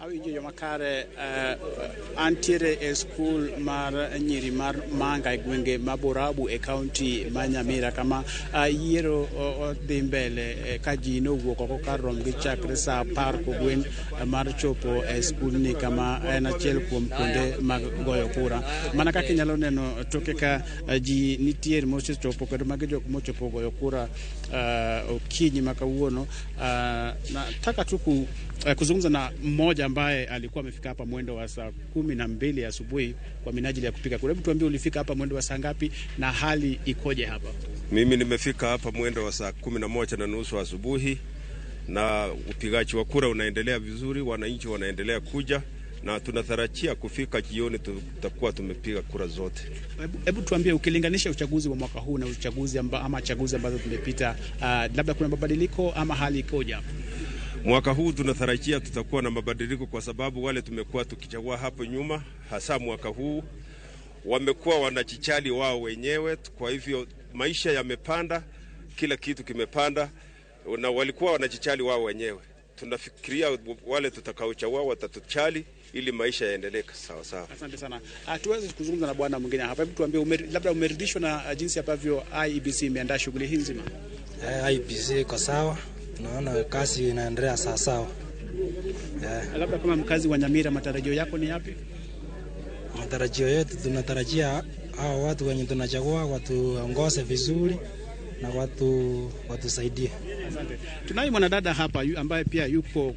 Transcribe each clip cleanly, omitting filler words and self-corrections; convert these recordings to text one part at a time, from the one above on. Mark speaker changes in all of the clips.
Speaker 1: awinjo yo makare antiere e school mar nyiri mar Manga e gwenge maborabu e county ma Nyamira kama yiero dhi mbele ka ji nowuok oko kar romgi chakre saa 10 kogwen mar chopo e school ni kama en achiel kuom kuonde mag goyo kura. Mana kaka inyalo neno toke ka ji nitiere mosechopo kendo magi jok mochopo goyo kura okinyi makawuono. Nataka tu kuzungumza na mmoja ambaye alikuwa amefika hapa mwendo wa saa 12 asubuhi kwa minajili ya kupiga kura. Hebu tuambie ulifika hapa mwendo wa saa ngapi na hali ikoje hapa?
Speaker 2: Mimi nimefika hapa mwendo wa saa 11:30 asubuhi na upigaji wa kura unaendelea vizuri, wananchi wanaendelea kuja na tunatarajia kufika jioni tutakuwa tumepiga kura zote.
Speaker 1: Hebu tuambie ukilinganisha uchaguzi wa mwaka huu na uchaguzi ama chaguzi ambazo tumepita, labda kuna mabadiliko ama hali ikoje hapa?
Speaker 2: Mwaka huu tunatarajia tutakuwa na mabadiliko kwa sababu wale tumekuwa tukichagua hapo nyuma, hasa mwaka huu wamekuwa wanachichali wao wenyewe. Kwa hivyo maisha yamepanda, kila kitu kimepanda na walikuwa wanachichali wao wenyewe. Tunafikiria wale tutakaochagua watatuchali ili maisha yaendelee sawa sawa.
Speaker 1: Asante sana. Tuweze kuzungumza na bwana mwingine hapa. Hebu tuambie labda umeridhishwa na jinsi ambavyo IEBC imeandaa shughuli hii nzima?
Speaker 3: IEBC iko sawa. Tunaona kazi inaendelea sawa sawa.
Speaker 1: Labda kama mkazi wa Nyamira, matarajio yako ni yapi?
Speaker 3: Matarajio yetu tunatarajia hao watu wenye tunachagua watuongoze vizuri na watusaidie.
Speaker 1: Asante. Tunaye mwanadada hapa ambaye pia yuko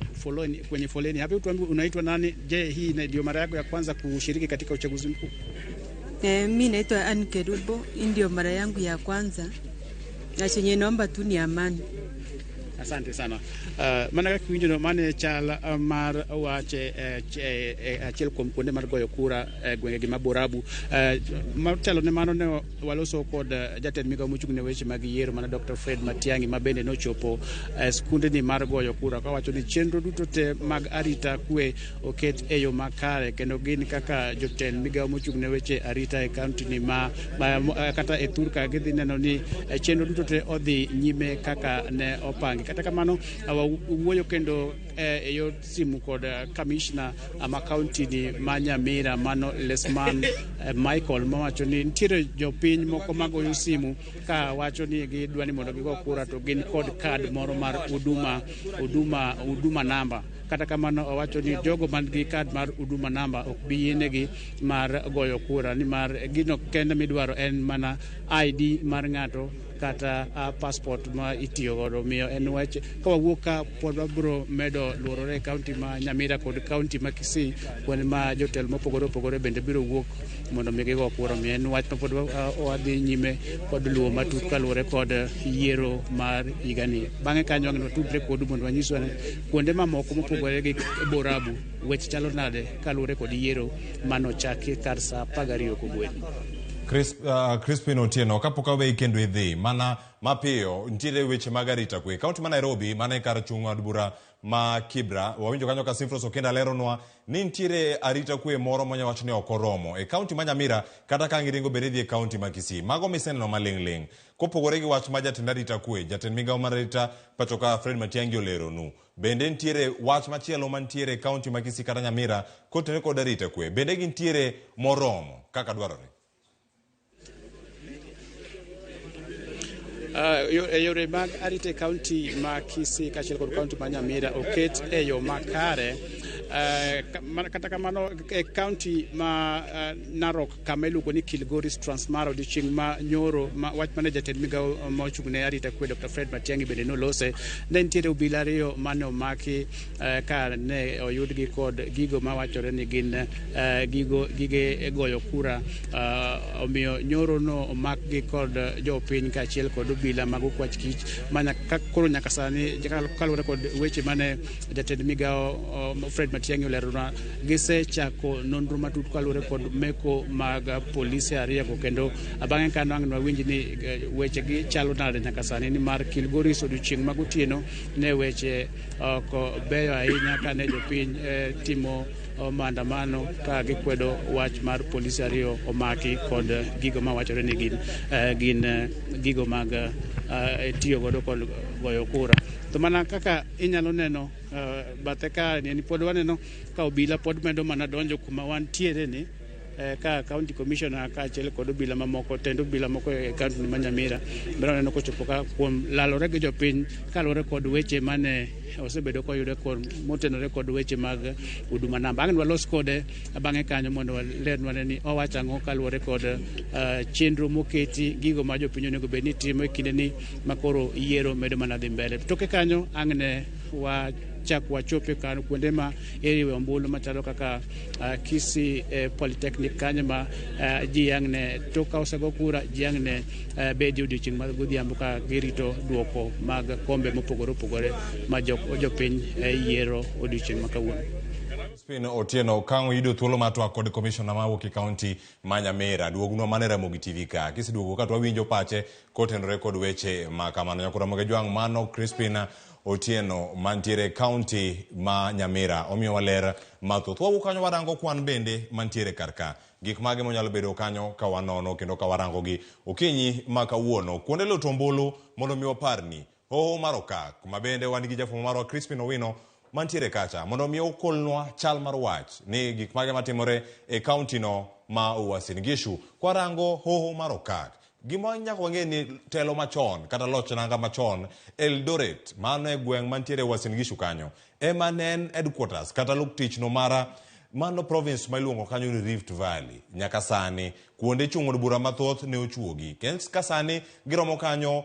Speaker 1: kwenye foleni. Hapo tuambie unaitwa nani? Je, hii ndio mara yako ya kwanza kushiriki katika uchaguzi mkuu?
Speaker 4: Mimi naitwa Anne Kerubo, ndio mara yangu ya kwanza. Na chenye naomba tu ni amani.
Speaker 1: Asante sana. Mana kaka winjo mane chala mar wache achiel kuom kuonde mar goyo kura gwenge ma Borabu. Matelo ne mano ne waloso kod jatend migao mochung' ne weche mag yiero mana Dr. Fred Matiang'i ma bende nochopo skunde ni mar goyo kura ka wacho ni chenro duto te mag arita kwe oket e yo makare kendo gin kaka jotend migao mochung' ne weche arita e county ni kata e Turka gidhi neno ni chenro duto te odhi nyime kaka ne opangi. Kata kamano wuoyo kendo e yor simu kod commissioner ama county ni ma Nyamira mano Lesman Michael mawacho ni nitiere jopiny moko magoyo simu ka wacho ni gidwani mondo gigo kura to gin kod card moro mar huduma namba. Kata kamano owacho ni jogo man gi card mar huduma namba ok bi yienegi mar goyo kura ni mar gino kende midwaro en mana ID mar ng'ato kata passport ma itiyo godo. Miyo en wach ka wawuok ka pod wabro medo luorore county ma Nyamira kod county ma Kisii kuonde ma jotel mopogore opogore bende biro wuok mondo mi gigo kura. Miyo en wach ma pod wadhi nyime kod luwo matut kaluwore kod yiero mar higani. Bang'e kanyo wang'e watudre kod mondo wanyiswa kuonde mamoko mopogore gi Borabu weche chalo nade kaluwore kod yiero manochaki kar saa 12 kogwen.
Speaker 5: Crispin Otieno, kapok awe kendo idhi mana mapiyo ntiere weche mag arita kwe kaunti ma Nairobi mana kar chung' od bura ma Kibra wawinjo kanyo ka Simfros Okenda leronwa ni ntiere arita kwe moro monya wach ni okoromo e kaunti ma Nyamira kata ka ngiringo bende e kaunti ma Kisii. Mago miseneno maling' kopogore gi wach ma jatend arita kwe jatend migao mar arita pachoka Fred Matiang'i oleronu. Bende ntiere wach machielo mantiere kaunti ma Kisii kata Nyamira kotenore kod arita kwe bende gintiere moromo kaka dwarore.
Speaker 1: Yore mag arite county ma Kisii kachiel kod county ma Nyamira oket e yo makare. Kata kamano county ma Narok kamelugo ni Kilgoris Transmara odiochieng' ma nyoro wach mane jatend migao mochung' ne arita kwe Dr. Fred Matiang'i bende nolose. Ne nitiere obila ariyo mane omaki ka ne oyudgi kod gigo mawachore ni gin gige goyo kura. Omiyo nyoro no omakgi kod jopiny kachiel kod obila mag okwach kich mana koro nyaka sani kaluwore kod weche mane jatend migao Fred Matiang'i olerona gisechako nonro matut kaluwore kod meko mag polisi ariyo kendo bang'e kano ang' wawinj ni weche gi chalo nade nyaka sani ni mar Kilgoris odiochieng' magotieno ne weche ok beyo ahinya ka ne jopiny timo maandamano ka gikwedo wach mar polisi ariyo omaki kod gigo ma wachore ni gin gigo mag tiyo godo kod goyo kura. To mana kaka inyalo neno bathe ka ni pod waneno ka obila pod medo mana donjo kuma wantiere ni ka county commissioner ka achiel kod obila mamoko tendo obila moko e county ma Nyamira biro neno kochopo ka kuom lalore gi jopiny kalore kod weche mane osebedo koyude kod motenore kod weche mag huduma namba. Ang' walos kode bang'e kanyo mondo walernwa ni owacho ang'o kalure kod chenro moketi gigo ma jopiny onego bed ni timo e kinde ni makoro yiero medo mana dhi mbele. Toke kanyo ang' ne wachope kan kuonde ma eriwe ombulu machalo kaka Kisii Polytechnic kanyo ma ji ang' ne toka osego kura ji ang' ne bedi odiochieng' mag godhiambo ka girito duoko mag kombe mopogore opogore ma jopiny yiero odiochieng' makawuono.
Speaker 5: Crispin Otieno kang yudo thuolo matwa kod commissioner mawuok e county ma Nyamira duognwa mane Ramogi TV ka kiseduogo ka twawinjo pache kotenore kod weche ma kamano nyakura Ramogi jwang' mano Crispin Otieno mantiere county ma Nyamira omiyo waler mathoth wawuok kanyo warango kwan bende mantiere karka gik mage monyalo bedo kanyo ka wanono kendo ka warango gi okinyi ma kawuono kuonde luto ombulu mondo mi waparni hoho mar okak ma bende wan gi jafumo marwa Crispin Owino mantiere kacha mondo mi okolnwa chal mar wach ni gik mage matimore e county no ma Uasin Gishu kwarango hoho mar okak gima nyaka wang'e ni telo machon kata loch nanga machon Eldoret mano e gweng' mantiere Uasin Gishu kanyo ema ne en headquarters kata luk tich no mara mano province ma iluongo kanyo ni Rift Valley. Nyaka sani kuonde chung'o bura mathoth ne ochuogi kendo ka sani giromo kanyo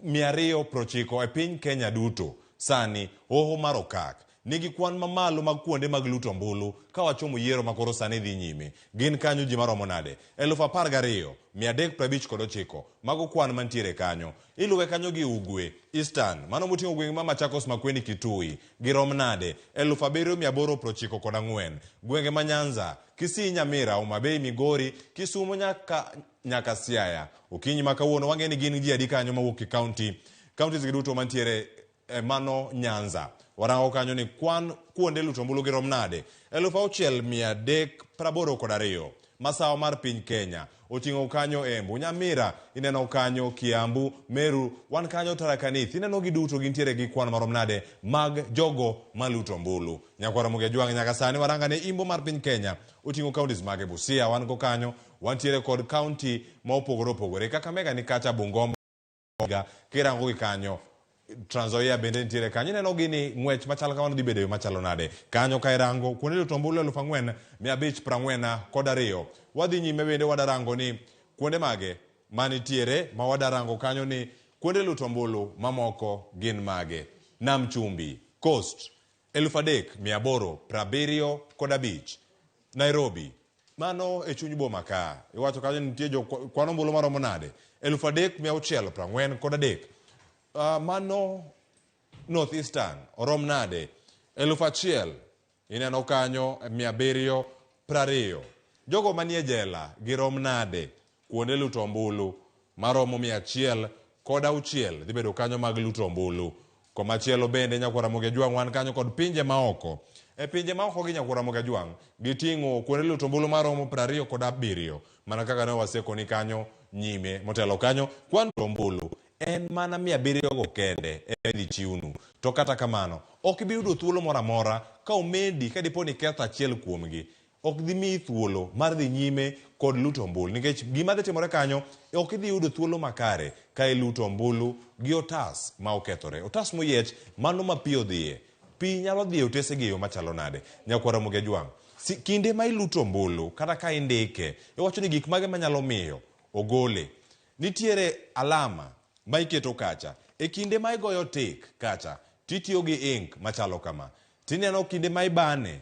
Speaker 5: 290 e piny Kenya duto. Sani hoho mar okak nigi kwan mamalo mag kuonde mag luto ombulu ka wachomo yiero makoro sani dhi nyime gin kanyo ji maromo nade 12,359 mago kwan mantiere kanyo iluwe kanyo gi ugwe Eastern mano moting'o gwenge ma Machakos, Makueni, Kitui girom nade 7,894 gwenge ma Nyanza, Kisii, Nyamira, Homabay, Migori, Kisumu nyaka Siaya. Okinyi ma kawuono wang'e ni gin ji adi kanyo mawuok e counties giduto mantiere mano Nyanza warango kanyo ni kwan kuonde luto ombulu girom nade 6,382 masawa mar piny Kenya oting'o kanyo Embu, Nyamira ineno kanyo Kiambu, Meru wan kanyo Tharaka Nithi ineno giduto gintiere gi kwan marom nade mag jogo maluto ombulu. Nyakwara Ramogi jwang' nyaka sani waranga ne imbo mar piny Kenya oting'o counties mage Busia wan go kanyo wantiere kod county ma opogore opogore Kakamega ni kacha Bungoma kirango gi kanyo Trans Nzoia bende ntiere kanyo ineno gini ng'wech machalo kamano dhi bedo machalo nade kanyo ka irango kuonde luto ombulu 4,542 wadhi nyime bende wadarango ni kuonde mage manitiere ma wadarango kanyo ni kuonde luto ombulu mamoko gin mage Nam Chumbi Coast 3,875 Nairobi mano e chuny boma ka iwacho kanyo nitie jo kwan ombulu maromo nade 3,643 mano North Eastern orom nade 1,000 ineno kanyo 720 jogo manie jela girom nade kuonde luto ombulu maromo 106 dhi bedo kanyo mag luto ombulu komachielo bende Nyakwara Ramogi jwang' wan kanyo kod pinje maoko pinje maoko gi Nyakwara Ramogi jwang' giting'o kuonde luto ombulu maromo 27 mana kaka ne waseko ni kanyo nyime motelo kanyo kwan ombulu en mana 700 go kende dhi chiwnu to kata kamano ok bi yudo thuolo moro amora ka omedi ka dipo ni ketho achiel kuomgi ok dhi mi thuolo mar dhi nyime kod luto ombulu nikech gima dhi timore kanyo ok dhi yudo thuolo makare ka luto ombulu gi otas ma okethore otas moyiech mano mapiyo dhiye pi nyalo dhiye otese gi yo machalo nade Nyakwara Ramogi jwang' kinde ma iluto ombulu kata ka indike iwacho ni gik mage manyalo miyo ogole nitiere alama ma iketo kacha e kinde ma igoyo tik kacha titiyo gi ink machalo kama tineno kinde ma ibane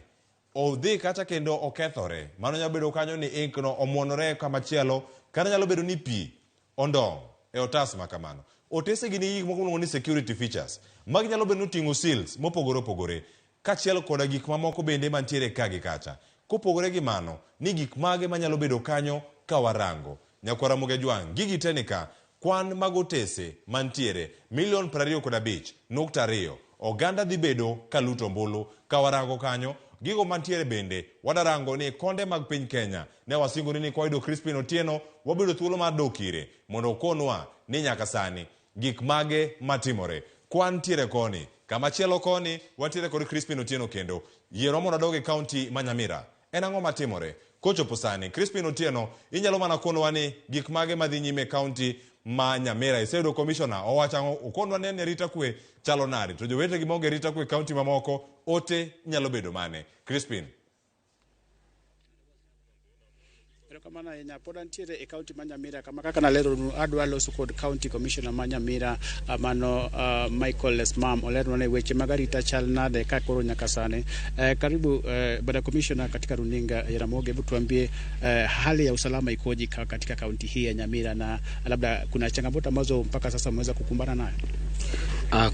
Speaker 5: odhi kacha kendo okethore mano nyalo bedo kanyo ni ink no omuonore kamachielo kana nyalo bedo ni pi ondong' e otas makamano otese gi ni gik moko ni security features mag nyalo bedo ting'o seals mopogore opogore kachiel koda gik mamoko bende mantiere ka gi kacha kopogore gi mano ni gik mage manyalo bedo kanyo ka warango Nyakwara Ramogi jwang' gigi tenika kwan magotese mantiere 25,2 oganda dhi bedo ka luto ombulu ka warango kanyo gigo mantiere bende wadarango ni konde mag piny Kenya ne wasingo ni kwa ido Crispin Otieno wabedo thuolo mar dokire mondo konwa ni nyaka sani gik mage matimore kwan tiere koni kama chielo koni watiere kod Crispin Otieno kendo yiero mondo doge county ma Nyamira en ang'o matimore kochopo sani Crispin Otieno inyalo mana konwa ni gik mage madhi nyime county ma Nyamira isedo commissioner owachango okonwa ne rita kwe chalo nari to jowete gi monge rita kwe county mamoko ote nyalo bedo mane Crispin
Speaker 1: kamana enya podan tiere e county ma Nyamira kama kaka nalero adwa loso kod county commissioner ma Nyamira mano Michael Lesmam olero ne weche magarita chal nade ka koro nyaka sane karibu bada commissioner katika runinga ya Ramogi hebu tuambie hali ya usalama ikoje katika county hii ya Nyamira na labda kuna changamoto ambazo mpaka sasa mmeweza kukumbana nayo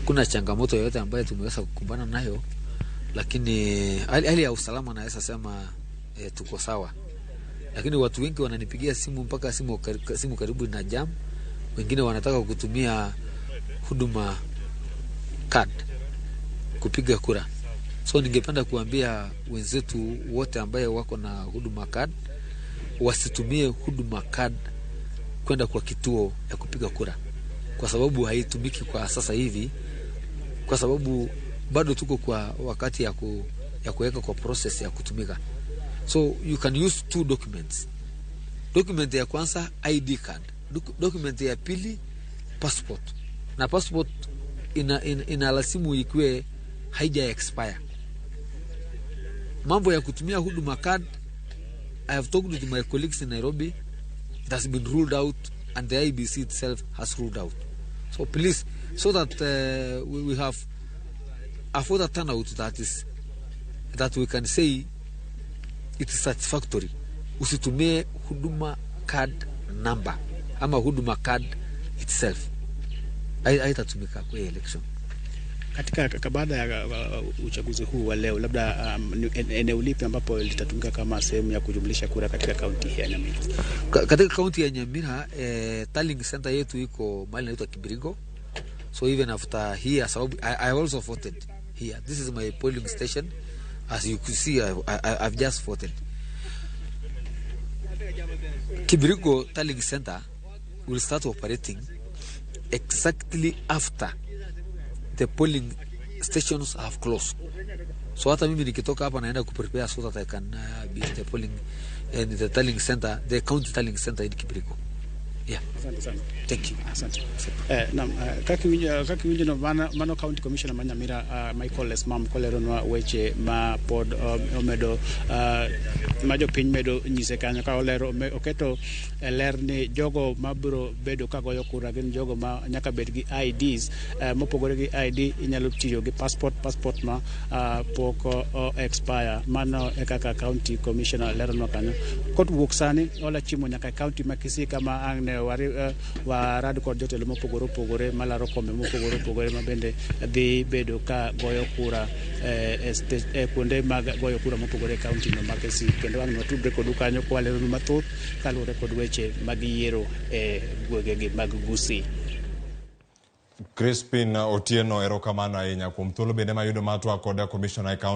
Speaker 6: kuna changamoto yoyote ambayo tumeweza kukumbana nayo lakini hali ya usalama naweza sema tuko sawa. Lakini watu wengi wananipigia simu mpaka simu karibu na jam. Wengine wanataka kutumia huduma card kupiga kura. So ningependa kuambia wenzetu wote ambao wako na huduma card wasitumie huduma card kwenda kwa kituo ya kupiga kura. Kwa sababu haitumiki kwa sasa hivi. Kwa sababu bado tuko kwa wakati ya kuweka kwa process ya kutumika. So you can use 2 documents. Document ya kwanza ID card. Document ya pili passport. Na passport ina lasimu ikue haija expire. Mambo ya kutumia huduma card, I have talked with my colleagues in Nairobi. It has been ruled out and the IBC itself has ruled out. So please, so that we have a further turnout that we can say it is satisfactory. Usitumie huduma card number ama huduma card itself. Haitatumika kwa election.
Speaker 1: Katika baada ya uchaguzi huu wa leo labda eneo lipi ambapo litatumika kama sehemu ya kujumlisha kura katika county hii ya Nyamira?
Speaker 6: Katika county ya Nyamira tallying center yetu iko mahali inaitwa Kibirigo. So even after here, sababu I also voted here. This is my polling station. As you can see, I've just voted. Kibirigo tallying center will start operating exactly after the polling stations have closed. So hata mimi nikitoka hapa naenda kuprepare so that I can be in the polling and the tallying center, the county tallying center in Kibirigo. Yeah.
Speaker 1: Asante sana.
Speaker 6: Thank you.
Speaker 1: Asante. Kaki winjo no mano county commissioner ma Nyamira Michael Lesmam koleronwa weche ma pod omedo ma jopiny medo nyise kanyo ka olero oketo ler ni jogo mabro bedo ka goyo kura gin jogo ma nyaka bed gi IDs mopogore gi ID inyalo tiyo gi passport ma poko expire mano e kaka county commissioner leronwa kanyo kot wuok sani ola chimo nyaka county ma Kisii kama angne warad kod jotelo mopogore malaro kome mopogore mabende dhi bedo ka goyo kura kuonde mag goyo kura mopogore county no mag Kisii kendo ang' watudre kod kanyo kwalero mathoth kaluwore kod weche mag yiero gwegegi mag Gusii.
Speaker 5: Crispin Otieno erokamano ahinya kuom thuolo bende mayudo matwa kod commissioner e county